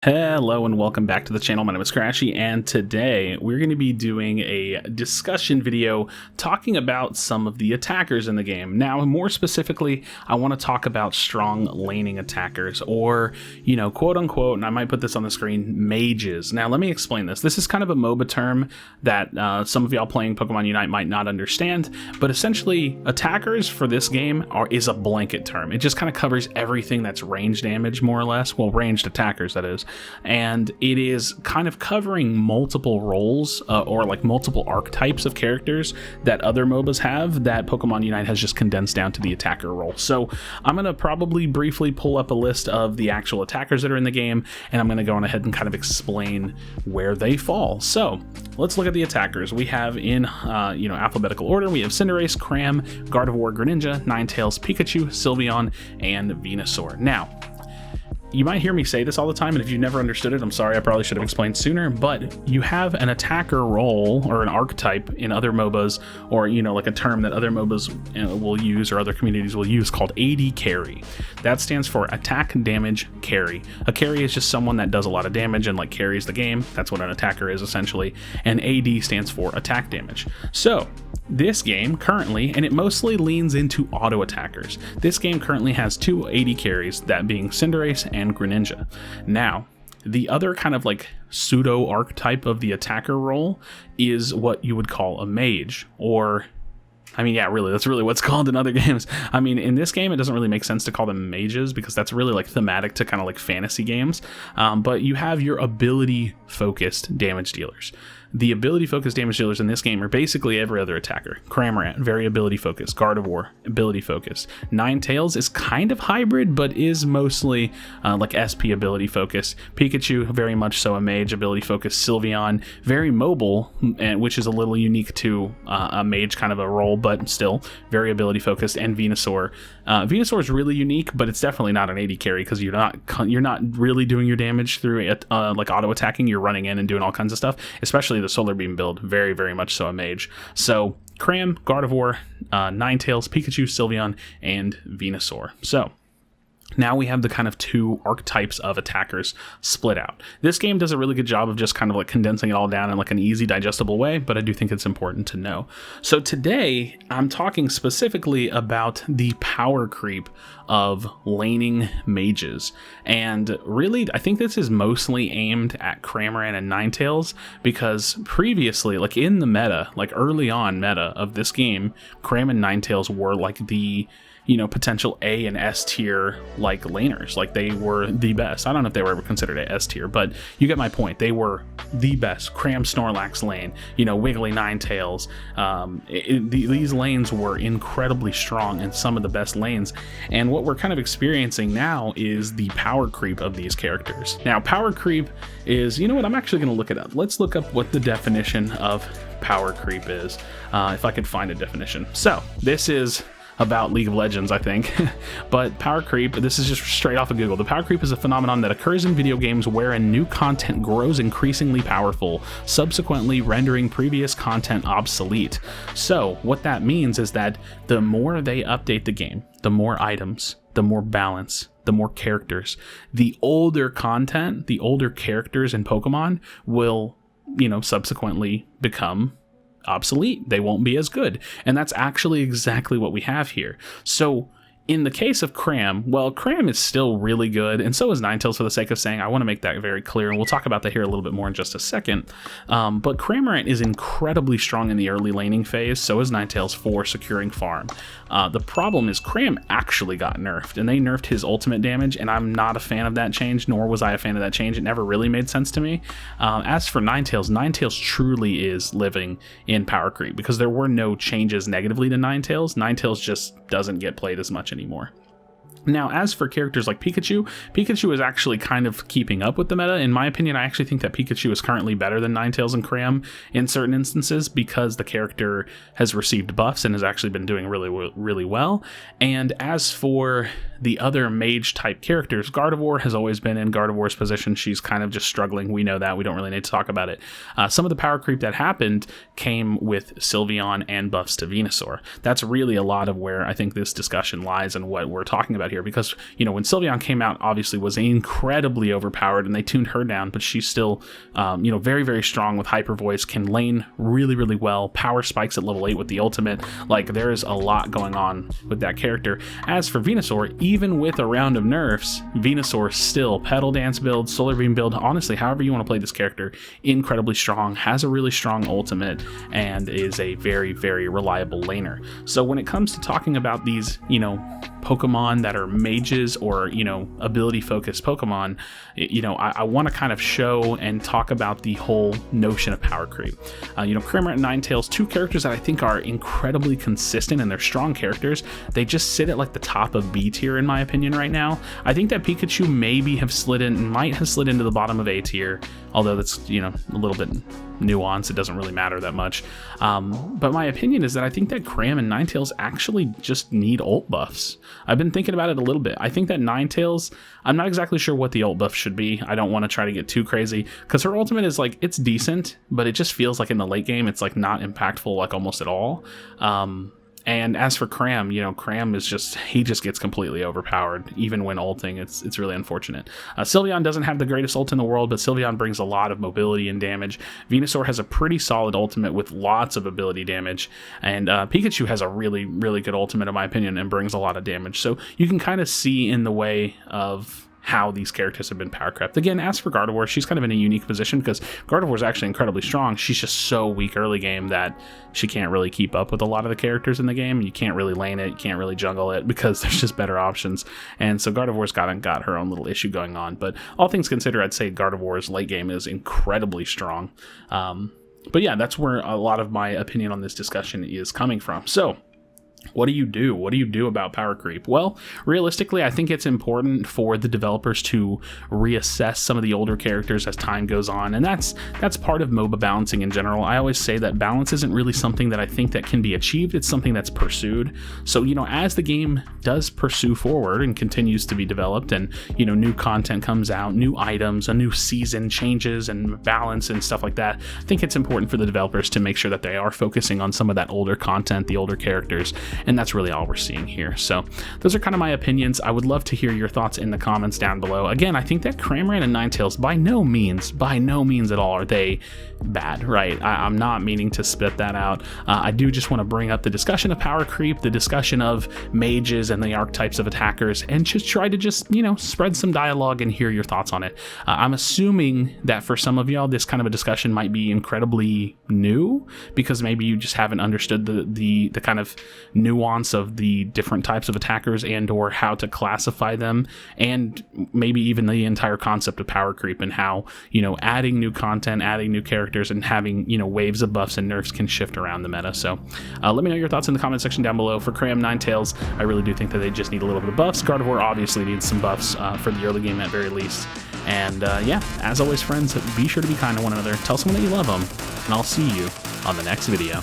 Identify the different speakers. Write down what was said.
Speaker 1: Hello and welcome back to the channel. My name is Krashy, and today we're going to be doing a discussion video talking about some of the attackers in the game. Now, more specifically, I want to talk about strong laning attackers, or, quote unquote, and I might put this on the screen, mages. Now, let me explain this. This is kind of a MOBA term that some of y'all playing Pokemon Unite might not understand, but essentially, attackers for this game is a blanket term. It just kind of covers everything that's range damage, more or less. Well, ranged attackers, that is. And it is kind of covering multiple roles or like multiple archetypes of characters that other MOBAs have that Pokemon Unite has just condensed down to the attacker role. So I'm going to probably briefly pull up a list of the actual attackers that are in the game, and I'm going to go on ahead and kind of explain where they fall. So let's look at the attackers. We have in alphabetical order, we have Cinderace, Cram, Gardevoir, Greninja, Ninetales, Pikachu, Sylveon, and Venusaur. Now, you might hear me say this all the time, and if you've never understood it, I'm sorry, I probably should have explained sooner, but you have an attacker role or an archetype in other MOBAs, or, like a term that other MOBAs will use or other communities will use called AD carry. That stands for attack damage carry. A carry is just someone that does a lot of damage and like carries the game. That's what an attacker is essentially. And AD stands for attack damage. So this game currently, and it mostly leans into auto attackers. This game currently has two AD carries, that being Cinderace and Greninja. Now, the other kind of like pseudo archetype of the attacker role is what you would call a mage, or that's really what's called in other games. In this game, it doesn't really make sense to call them mages because that's really like thematic to kind of like fantasy games. But you have your ability-focused damage dealers. The ability-focused damage dealers in this game are basically every other attacker. Cramorant, very ability-focused. Gardevoir, ability-focused. Ninetales is kind of hybrid, but is mostly like SP ability-focused. Pikachu, very much so a mage, ability-focused. Sylveon, very mobile, which is a little unique to a mage kind of a role, but still very ability-focused. And Venusaur. Venusaur is really unique, but it's definitely not an AD carry because you're not really doing your damage through like auto-attacking. You're running in and doing all kinds of stuff, especially the Solar Beam build, very, very much so a mage. So Cram, Gardevoir, Ninetales, Pikachu, Sylveon, and Venusaur. So now we have the kind of two archetypes of attackers split out. This game does a really good job of just kind of like condensing it all down in like an easy, digestible way, but I do think it's important to know. So today, I'm talking specifically about the power creep of laning mages. And really, I think this is mostly aimed at Cramorant and Ninetales, because previously, like in the meta, like early on meta of this game, Cram and Ninetales were like the potential A and S tier like laners. Like they were the best. I don't know if they were ever considered a S tier, but you get my point. They were the best. Cram Snorlax lane, Wiggly Ninetales. These lanes were incredibly strong and some of the best lanes. And what we're kind of experiencing now is the power creep of these characters. Now, power creep is, I'm actually going to look it up. Let's look up what the definition of power creep is, if I could find a definition. So this is about League of Legends, I think. But power creep, this is just straight off of Google. The power creep is a phenomenon that occurs in video games wherein new content grows increasingly powerful, subsequently rendering previous content obsolete. So what that means is that the more they update the game, the more items, the more balance, the more characters, the older content, the older characters in Pokemon will, subsequently become obsolete. They won't be as good. And that's actually exactly what we have here. So in the case of Cram, well, Cram is still really good, and so is Ninetales, for the sake of saying. I want to make that very clear, and we'll talk about that here a little bit more in just a second. But Cramorant is incredibly strong in the early laning phase, so is Ninetales for securing farm. The problem is Cram actually got nerfed, and they nerfed his ultimate damage, and I'm not a fan of that change, nor was I a fan of that change. It never really made sense to me. As for Ninetales, Ninetales truly is living in power creep, because there were no changes negatively to Ninetales. Ninetales just doesn't get played as much anymore. Now, as for characters like Pikachu, Pikachu is actually kind of keeping up with the meta. In my opinion, I actually think that Pikachu is currently better than Ninetales and Cram in certain instances because the character has received buffs and has actually been doing really, really well. And as for the other mage type characters, Gardevoir has always been in Gardevoir's position. She's kind of just struggling. We know that. We don't really need to talk about it. Some of the power creep that happened came with Sylveon and buffs to Venusaur. That's really a lot of where I think this discussion lies and what we're talking about here, because, you know, when Sylveon came out, obviously was incredibly overpowered and they tuned her down, but she's still, you know, very, very strong with Hyper Voice, can lane really, really well, power spikes at level 8 with the ultimate. Like, there is a lot going on with that character. As for Venusaur, even with a round of nerfs, Venusaur still Petal Dance build, Solar Beam build, honestly, however you want to play this character, incredibly strong, has a really strong ultimate, and is a very, very reliable laner. So when it comes to talking about these, you know, Pokemon that are mages or, you know, ability focused Pokemon, you know, I want to kind of show and talk about the whole notion of power creep. You know, Cramorant and Ninetales, two characters that I think are incredibly consistent and they're strong characters. They just sit at like the top of B tier in my opinion right now. I think that Pikachu might have slid into the bottom of A tier, although that's, you know, a little bit nuance. It doesn't really matter that much. But my opinion is that I think that Cram and Ninetales actually just need ult buffs. I've been thinking about it a little bit. I think that Ninetales, I'm not exactly sure what the ult buff should be. I don't want to try to get too crazy because her ultimate is like, it's decent, but it just feels like in the late game, it's like not impactful like almost at all. And as for Cram, you know, Cram is just, he just gets completely overpowered, even when ulting. It's really unfortunate. Sylveon doesn't have the greatest ult in the world, but Sylveon brings a lot of mobility and damage. Venusaur has a pretty solid ultimate with lots of ability damage. And Pikachu has a really, really good ultimate, in my opinion, and brings a lot of damage. So you can kind of see in the way of how these characters have been power crept. Again, as for Gardevoir, she's kind of in a unique position because Gardevoir is actually incredibly strong. She's just so weak early game that she can't really keep up with a lot of the characters in the game. You can't really lane it, you can't really jungle it because there's just better options. And so Gardevoir's got her own little issue going on. But all things considered, I'd say Gardevoir's late game is incredibly strong. But yeah, that's where a lot of my opinion on this discussion is coming from. So what do you do? What do you do about power creep? Well, realistically, I think it's important for the developers to reassess some of the older characters as time goes on, and that's part of MOBA balancing in general. I always say that balance isn't really something that I think that can be achieved. It's something that's pursued. So, you know, as the game does pursue forward and continues to be developed and, you know, new content comes out, new items, a new season changes and balance and stuff like that, I think it's important for the developers to make sure that they are focusing on some of that older content, the older characters, and that's really all we're seeing here. So those are kind of my opinions. I would love to hear your thoughts in the comments down below. Again, I think that Cramorant and Ninetales by no means at all are they bad, right? I'm not meaning to spit that out. I do just want to bring up the discussion of power creep, the discussion of mages and the archetypes of attackers, and just try to you know, spread some dialogue and hear your thoughts on it. I'm assuming that for some of y'all, this kind of a discussion might be incredibly new because maybe you just haven't understood the kind of nuance of the different types of attackers and or how to classify them, and maybe even the entire concept of power creep and how, you know, adding new content, adding new characters, and having, you know, waves of buffs and nerfs can shift around the meta. So let me know your thoughts in the comment section down below. For Cram, Ninetales, I really do think that they just need a little bit of buffs. Gardevoir obviously needs some buffs for the early game at very least. And yeah, as always, friends, be sure to be kind to one another. Tell someone that you love them, and I'll see you on the next video.